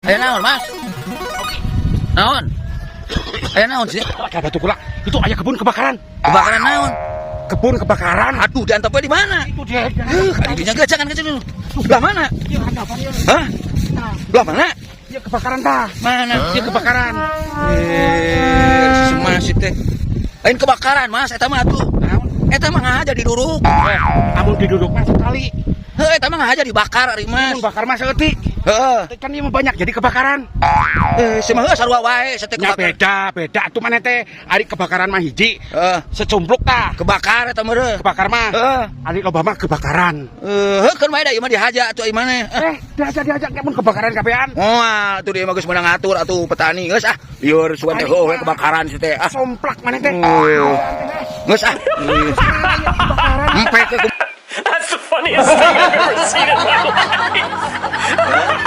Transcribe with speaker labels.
Speaker 1: Aya naon, Mas? Naon? Aya naon sih?
Speaker 2: Ada batu kulak. Itu ayah kebun kebakaran.
Speaker 1: Kebakaran naon?
Speaker 2: Kebun kebakaran.
Speaker 1: Aduh, diantepnya di mana?
Speaker 2: Itu dia.
Speaker 1: Kadinya gak jangan kecil dulu. Belah mana?
Speaker 2: Iya, ada apa dia?
Speaker 1: Hah? Belah mana?
Speaker 2: Iya kebakaran dah.
Speaker 1: Mana?
Speaker 2: Iya kebakaran.
Speaker 1: Semasih teh. Lain kebakaran, Mas. Eta mah atuh. Eta mah ngahaja diduruk.
Speaker 2: Amun diduduk mah sekali.
Speaker 1: Heuh, eta mah ngahaja dibakar ari, Mas.
Speaker 2: Amun bakar mah seeutik.
Speaker 1: Heeh.
Speaker 2: Kan dia mah banyak jadi kebakaran.
Speaker 1: Semaheus sarua wae satek
Speaker 2: Ya
Speaker 1: kebakar.
Speaker 2: beda atuh maneh teh. Ari kebakaran mah hiji.
Speaker 1: Heeh.
Speaker 2: Secumpluk tah.
Speaker 1: Kebakar eta mah reuh.
Speaker 2: Kebakar mah.
Speaker 1: Heeh.
Speaker 2: Ari loba mah kebakaran.
Speaker 1: Heuh, kan wae da ieu mah dihaja atuh ieu maneh.
Speaker 2: Diajak mun kebakaran kabean.
Speaker 1: Moal atuh dia mah geus meunang ngatur atuh petani. Geus lieur sugan teh heuh kebakaran situ teh.
Speaker 2: Somplak maneh teh.
Speaker 1: Geus Empe ke
Speaker 3: That's the funniest thing I've ever seen in my life.